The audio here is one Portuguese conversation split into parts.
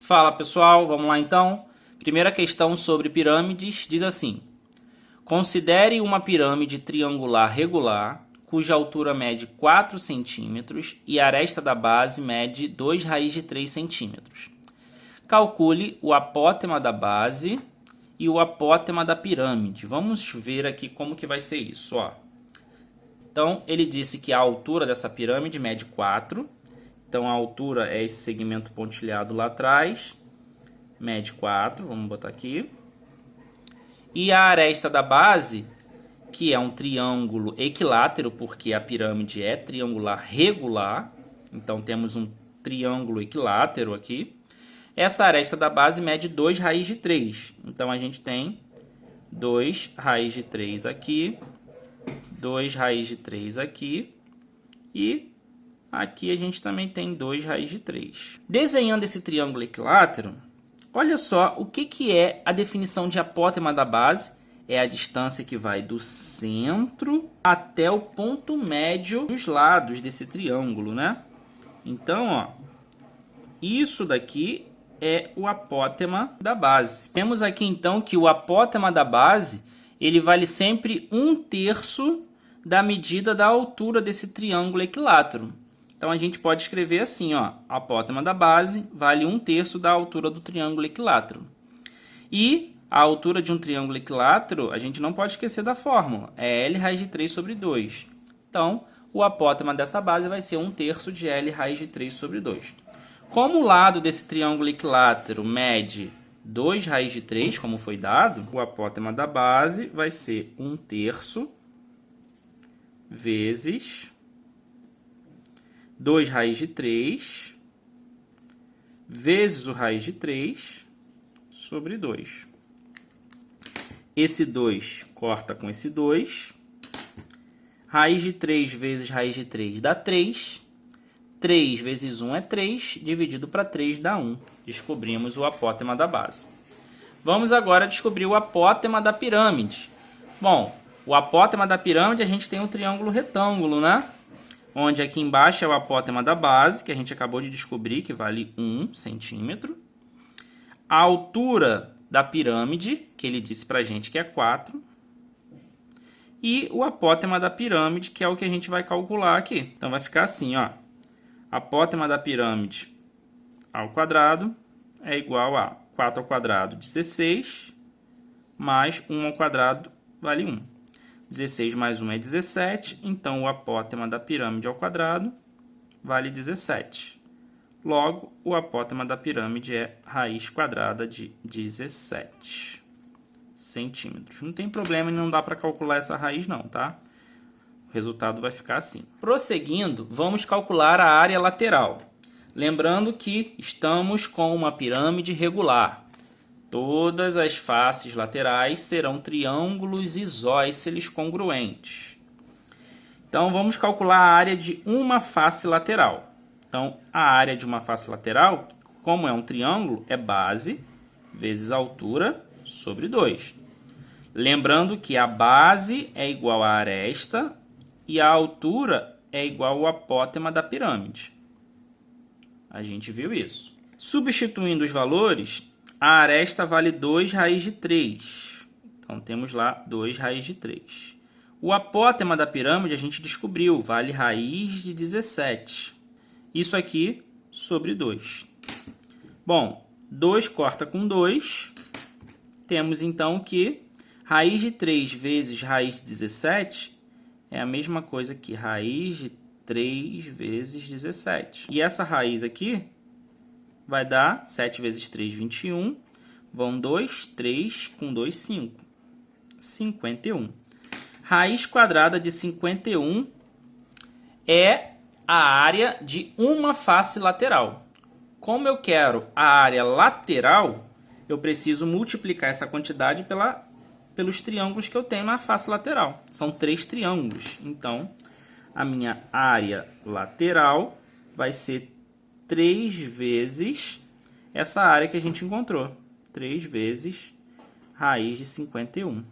Fala pessoal, vamos lá então. Primeira questão sobre pirâmides diz assim: considere uma pirâmide triangular regular, cuja altura mede 4 centímetros e a aresta da base mede 2 raiz de 3 centímetros. Calcule o apótema da base e o apótema da pirâmide. Vamos ver aqui como que vai ser isso, ó. Então, ele disse que a altura dessa pirâmide mede 4. Então, a altura é esse segmento pontilhado lá atrás. Mede 4, vamos botar aqui. E a aresta da base, que é um triângulo equilátero, porque a pirâmide é triangular regular. Então, temos um triângulo equilátero aqui. Essa aresta da base mede 2 raiz de 3. Então, a gente tem 2 raiz de 3 aqui, 2 raiz de 3 aqui e aqui a gente também tem 2 raiz de 3. Desenhando esse triângulo equilátero, olha só o que é a definição de apótema da base. É a distância que vai do centro até o ponto médio dos lados desse triângulo, né? Então, ó, isso daqui é o apótema da base. Temos aqui então que o apótema da base ele vale sempre 1/3 da medida da altura desse triângulo equilátero. Então a gente pode escrever assim, ó, apótema da base vale 1/3 da altura do triângulo equilátero. E a altura de um triângulo equilátero, a gente não pode esquecer da fórmula, é L raiz de 3 sobre 2. Então, o apótema dessa base vai ser 1/3 de L raiz de 3 sobre 2. Como o lado desse triângulo equilátero mede 2 raiz de 3, como foi dado, o apótema da base vai ser 1/3 vezes 2 raiz de 3 vezes o raiz de 3 sobre 2. Esse 2 corta com esse 2. Raiz de 3 vezes raiz de 3 dá 3. 3 vezes 1 é 3, dividido para 3 dá 1. Descobrimos o apótema da base. Vamos agora descobrir o apótema da pirâmide. Bom, o apótema da pirâmide a gente tem um triângulo retângulo, né? Onde aqui embaixo é o apótema da base, que a gente acabou de descobrir, que vale 1 centímetro. A altura da pirâmide, que ele disse pra gente que é 4. E o apótema da pirâmide, que é o que a gente vai calcular aqui. Então vai ficar assim, ó. Apótema da pirâmide ao quadrado é igual a 4 ao quadrado, 16, mais 1 ao quadrado vale 1. 16 mais 1 é 17, então o apótema da pirâmide ao quadrado vale 17. Logo, o apótema da pirâmide é raiz quadrada de 17 centímetros. Não tem problema e não dá para calcular essa raiz não, tá? O resultado vai ficar assim. Prosseguindo, vamos calcular a área lateral. Lembrando que estamos com uma pirâmide regular. Todas as faces laterais serão triângulos isósceles congruentes. Então, vamos calcular a área de uma face lateral. Então, a área de uma face lateral, como é um triângulo, é base vezes altura sobre 2. Lembrando que a base é igual à aresta e a altura é igual ao apótema da pirâmide. A gente viu isso. Substituindo os valores, a aresta vale 2 raiz de 3. Então, temos lá 2 raiz de 3. O apótema da pirâmide a gente descobriu, vale raiz de 17. Isso aqui sobre 2. Bom, 2 corta com 2. Temos então que raiz de 3 vezes raiz de 17 é a mesma coisa que raiz de 3 vezes 17. E essa raiz aqui vai dar 7 vezes 3, 21. Vão 2, 3, com 2, 5. 51. Raiz quadrada de 51 é a área de uma face lateral. Como eu quero a área lateral, eu preciso multiplicar essa quantidade pelos triângulos que eu tenho na face lateral. São 3 triângulos. Então, a minha área lateral vai ser 3 vezes essa área que a gente encontrou. 3 vezes raiz de 51.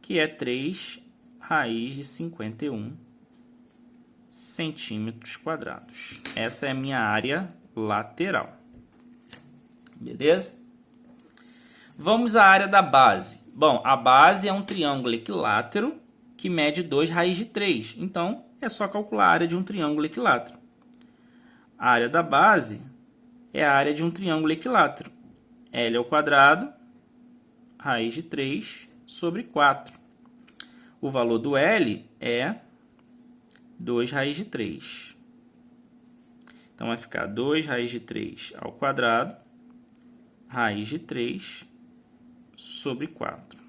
Que é 3 raiz de 51 centímetros quadrados. Essa é a minha área lateral. Beleza? Vamos à área da base. Bom, a base é um triângulo equilátero que mede 2 raiz de 3. Então, é só calcular a área de um triângulo equilátero. A área da base é a área de um triângulo equilátero. L ao quadrado, raiz de 3 sobre 4. O valor do L é 2 raiz de 3. Então, vai ficar 2 raiz de 3 ao quadrado, raiz de 3 sobre 4.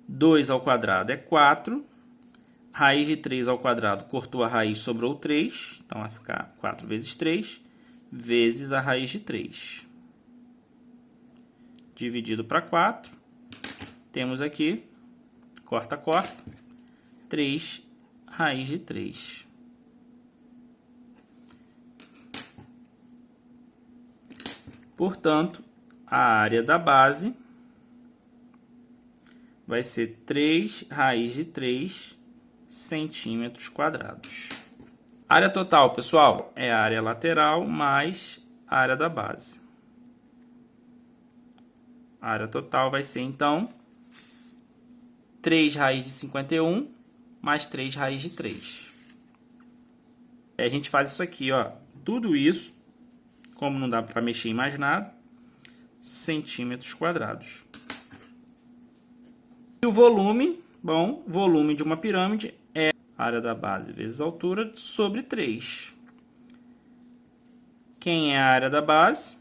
2 ao quadrado é 4. Raiz de 3 ao quadrado, cortou a raiz, sobrou 3. Então, vai ficar 4 vezes 3, vezes a raiz de 3. Dividido para 4. Temos aqui, corta, 3 raiz de 3. Portanto, a área da base vai ser 3 raiz de 3 centímetros quadrados. Área total, pessoal, é a área lateral mais a área da base. A área total vai ser, então, 3 raiz de 51 mais 3 raiz de 3. Aí a gente faz isso aqui, ó. Tudo isso, como não dá para mexer em mais nada, centímetros quadrados. E o volume, bom, volume de uma pirâmide é a área da base vezes a altura sobre 3. Quem é a área da base?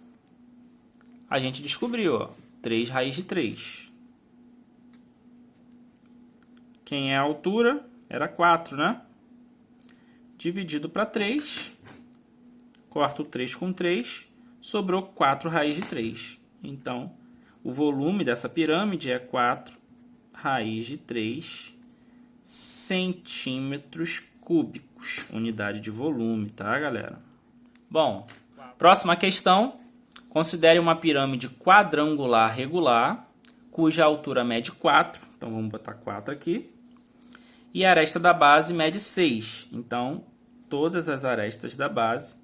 A gente descobriu, ó, 3 raiz de 3. Quem é a altura? Era 4, né? Dividido para 3. Corto 3 com 3. Sobrou 4 raiz de 3. Então, o volume dessa pirâmide é 4 raiz de 3 centímetros cúbicos. Unidade de volume, tá, galera? Bom, próxima questão. Considere uma pirâmide quadrangular regular, cuja altura mede 4. Então, vamos botar 4 aqui. E a aresta da base mede 6. Então, todas as arestas da base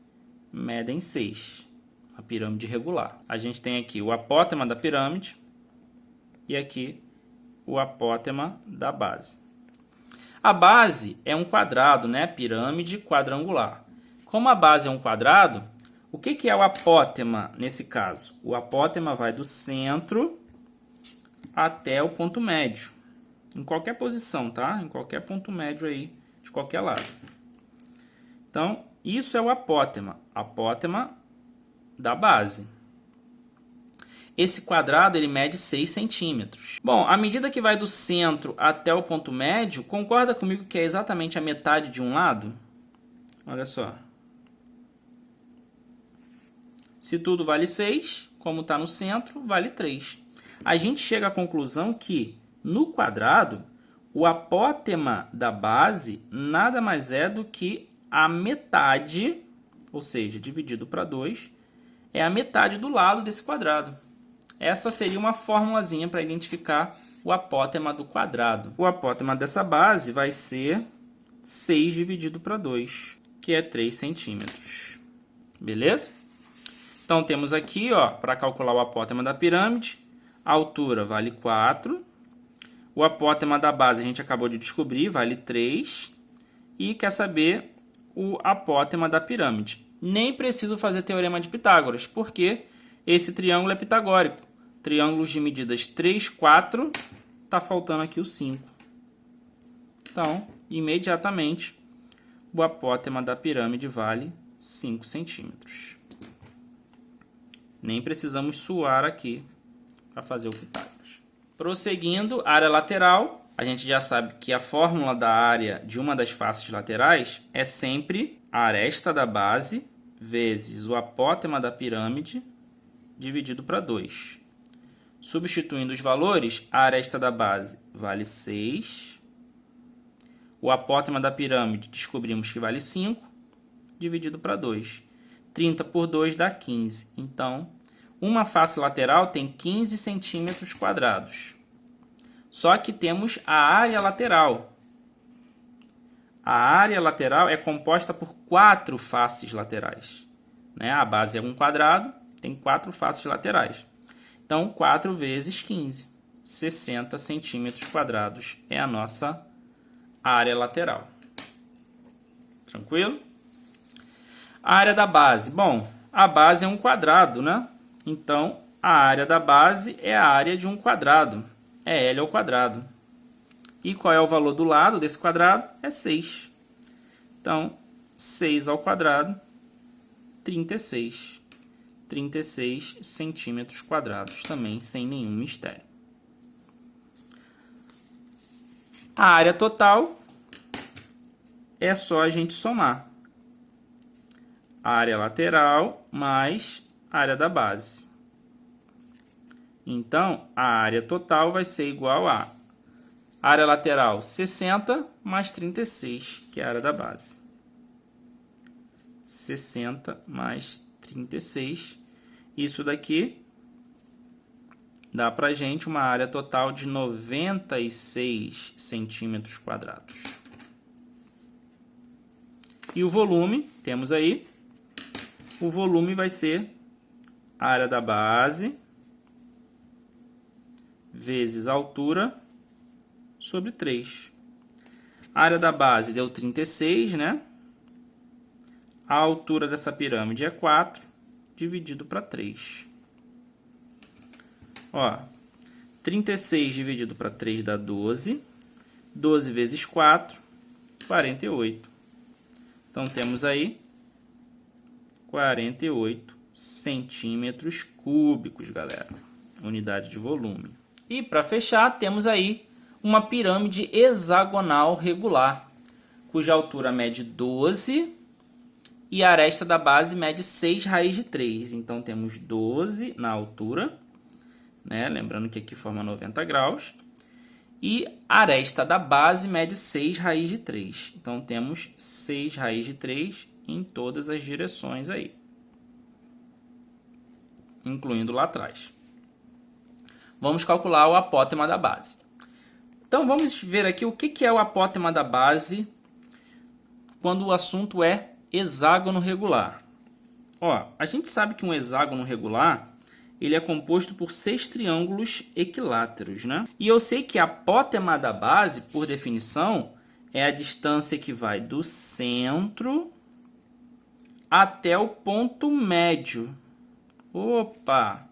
medem 6. A pirâmide regular. A gente tem aqui o apótema da pirâmide e aqui o apótema da base. A base é um quadrado, né? Pirâmide quadrangular. Como a base é um quadrado, o que é o apótema nesse caso? O apótema vai do centro até o ponto médio. Em qualquer posição, tá? Em qualquer ponto médio aí, de qualquer lado. Então, isso é o apótema. Apótema da base. Esse quadrado, ele mede 6 centímetros. Bom, à medida que vai do centro até o ponto médio, concorda comigo que é exatamente a metade de um lado? Olha só. Se tudo vale 6, como está no centro, vale 3. A gente chega à conclusão que, no quadrado, o apótema da base nada mais é do que a metade, ou seja, dividido para 2, é a metade do lado desse quadrado. Essa seria uma formulazinha para identificar o apótema do quadrado. O apótema dessa base vai ser 6 dividido para 2, que é 3 centímetros. Beleza? Então, temos aqui, ó, para calcular o apótema da pirâmide, a altura vale 4. O apótema da base a gente acabou de descobrir, vale 3. E quer saber o apótema da pirâmide. Nem preciso fazer teorema de Pitágoras, porque esse triângulo é pitagórico. Triângulos de medidas 3, 4, está faltando aqui o 5. Então, imediatamente, o apótema da pirâmide vale 5 centímetros. Nem precisamos suar aqui para fazer o Pitágoras. Prosseguindo, área lateral. A gente já sabe que a fórmula da área de uma das faces laterais é sempre a aresta da base vezes o apótema da pirâmide dividido para 2. Substituindo os valores, a aresta da base vale 6. O apótema da pirâmide descobrimos que vale 5, dividido para 2. 30 por 2 dá 15. Então, uma face lateral tem 15 centímetros quadrados. Só que temos a área lateral. A área lateral é composta por 4 faces laterais. né? A base é um quadrado, tem 4 faces laterais. Então, 4 vezes 15, 60 centímetros quadrados é a nossa área lateral. Tranquilo? A área da base. Bom, a base é um quadrado, né? Então, a área da base é a área de um quadrado. É L ao quadrado. E qual é o valor do lado desse quadrado? É 6. Então, 6 ao quadrado, 36. 36 centímetros quadrados, também sem nenhum mistério. A área total é só a gente somar. A área lateral mais a área da base. Então, a área total vai ser igual a área lateral 60 mais 36, que é a área da base. 60 mais 36. Isso daqui dá pra gente uma área total de 96 centímetros quadrados. E o volume, temos aí, o volume vai ser a área da base vezes a altura sobre 3. A área da base deu 36, né? A altura dessa pirâmide é 4, dividido para 3. Ó, 36 dividido para 3 dá 12. 12 vezes 4, 48. Então, temos aí 48 centímetros cúbicos, galera. Unidade de volume. E para fechar, temos aí uma pirâmide hexagonal regular, cuja altura mede 12 e a aresta da base mede 6 raiz de 3. Então, temos 12 na altura, né? Lembrando que aqui forma 90 graus. E a aresta da base mede 6 raiz de 3. Então, temos 6 raiz de 3 em todas as direções aí, incluindo lá atrás. Vamos calcular o apótema da base. Então, vamos ver aqui o que é o apótema da base quando o assunto é hexágono regular. Ó, a gente sabe que um hexágono regular ele é composto por 6 triângulos equiláteros, né? E eu sei que a apótema da base, por definição, é a distância que vai do centro até o ponto médio. Opa!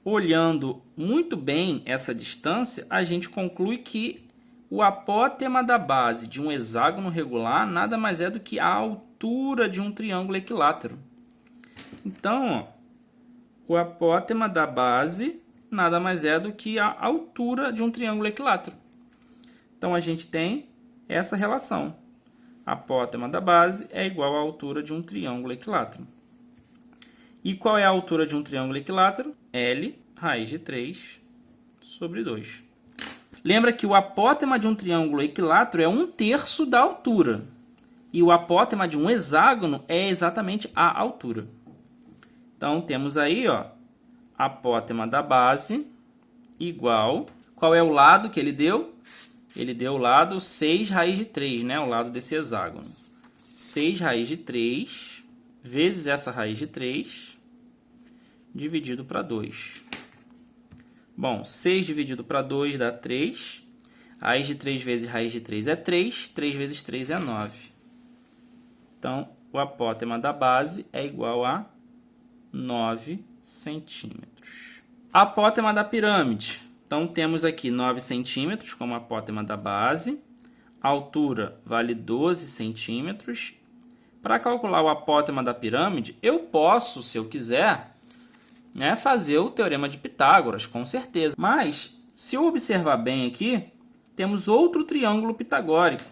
Olhando muito bem essa distância, a gente conclui que o apótema da base de um hexágono regular nada mais é do que a altura de um triângulo equilátero. Então, ó, o apótema da base nada mais é do que a altura de um triângulo equilátero. Então, a gente tem essa relação. A apótema da base é igual à altura de um triângulo equilátero. E qual é a altura de um triângulo equilátero? L raiz de 3 sobre 2. Lembra que o apótema de um triângulo equilátero é 1/3 da altura. E o apótema de um hexágono é exatamente a altura. Então, temos aí, ó, apótema da base igual... Qual é o lado que ele deu? Ele deu o lado 6 raiz de 3, né? O lado desse hexágono. 6 raiz de 3 vezes essa raiz de 3 dividido para 2. Bom, 6 dividido para 2 dá 3. Raiz de 3 vezes raiz de 3 é 3. 3 vezes 3 é 9. Então, o apótema da base é igual a 9 centímetros. Apótema da pirâmide. Então, temos aqui 9 centímetros como apótema da base. A altura vale 12 centímetros. Para calcular o apótema da pirâmide, eu posso, se eu quiser, né, fazer o teorema de Pitágoras, com certeza. Mas, se eu observar bem aqui, temos outro triângulo pitagórico.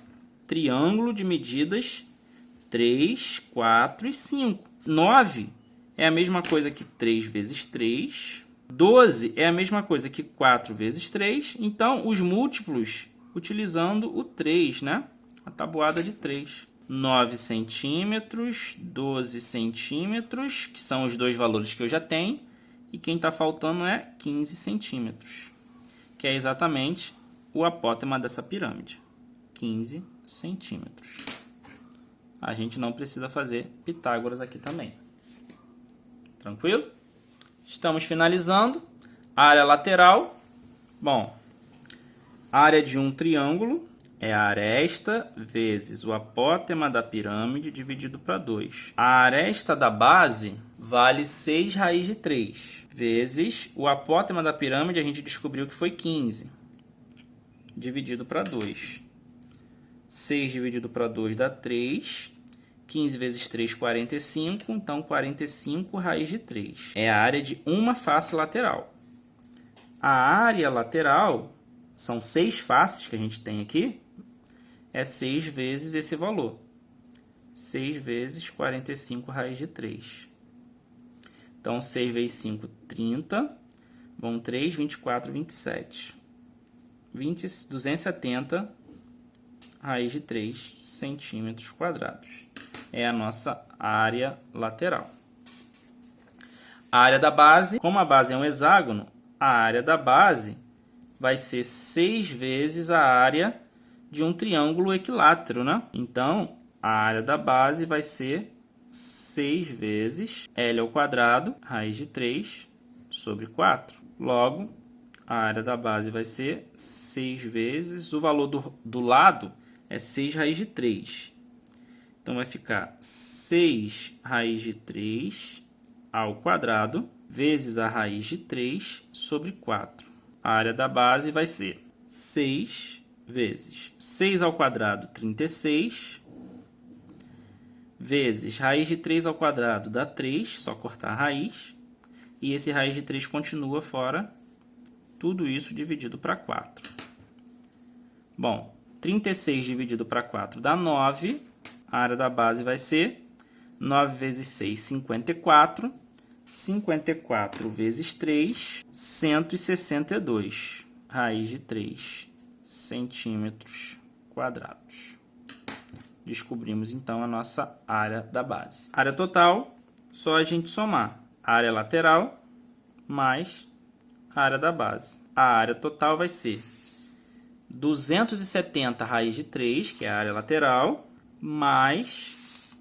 Triângulo de medidas 3, 4 e 5. 9 é a mesma coisa que 3 vezes 3. 12 é a mesma coisa que 4 vezes 3. Então, os múltiplos utilizando o 3, né? A tabuada de 3. 9 centímetros, 12 centímetros, que são os dois valores que eu já tenho. E quem está faltando é 15 centímetros, que é exatamente o apótema dessa pirâmide. 15 centímetros. A gente não precisa fazer Pitágoras aqui também. Tranquilo? Estamos finalizando. Área lateral. Bom, área de um triângulo é a aresta vezes o apótema da pirâmide dividido para 2. A aresta da base vale 6 raiz de 3, vezes o apótema da pirâmide a gente descobriu que foi 15, dividido para 2. 6 dividido para 2 dá 3. 15 vezes 3, 45. Então, 45 raiz de 3. É a área de uma face lateral. A área lateral, são 6 faces que a gente tem aqui, é 6 vezes esse valor. 6 vezes 45 raiz de 3. Então, 6 vezes 5, 30. Vão 3, 24, 27. 270 raiz de 3 centímetros quadrados. É a nossa área lateral. A área da base, como a base é um hexágono, a área da base vai ser 6 vezes a área de um triângulo equilátero, né? Então, a área da base vai ser 6 vezes L ao quadrado, raiz de 3, sobre 4. Logo, a área da base vai ser 6 vezes, o valor do lado é 6 raiz de 3. Então, vai ficar 6 raiz de 3 ao quadrado, vezes a raiz de 3 sobre 4. A área da base vai ser 6 vezes 6 ao quadrado, 36, vezes raiz de 3 ao quadrado dá 3, só cortar a raiz, e esse raiz de 3 continua fora, tudo isso dividido para 4. Bom, 36 dividido para 4 dá 9, a área da base vai ser 9 vezes 6, 54, 54 vezes 3, 162, raiz de 3 centímetros quadrados. Descobrimos, então, a nossa área da base. Área total, só a gente somar a área lateral mais a área da base. A área total vai ser 270 raiz de 3, que é a área lateral, mais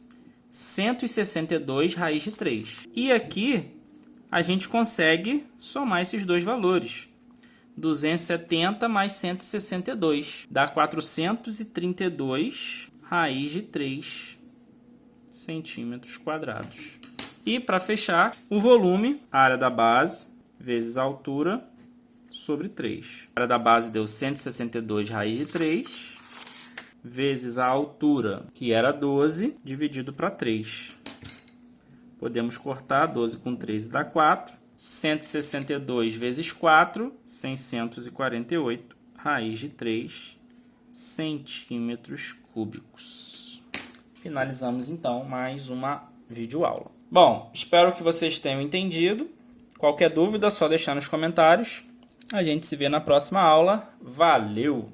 162 raiz de 3. E aqui a gente consegue somar esses dois valores. 270 mais 162 dá 432 raiz de 3 centímetros quadrados. E para fechar, o volume, a área da base, vezes a altura, sobre 3. A área da base deu 162 raiz de 3, vezes a altura, que era 12, dividido para 3. Podemos cortar 12 com 13 dá 4. 162 vezes 4, 648, raiz de 3 centímetros cúbicos. Finalizamos, então, mais uma videoaula. Bom, espero que vocês tenham entendido. Qualquer dúvida, é só deixar nos comentários. A gente se vê na próxima aula. Valeu!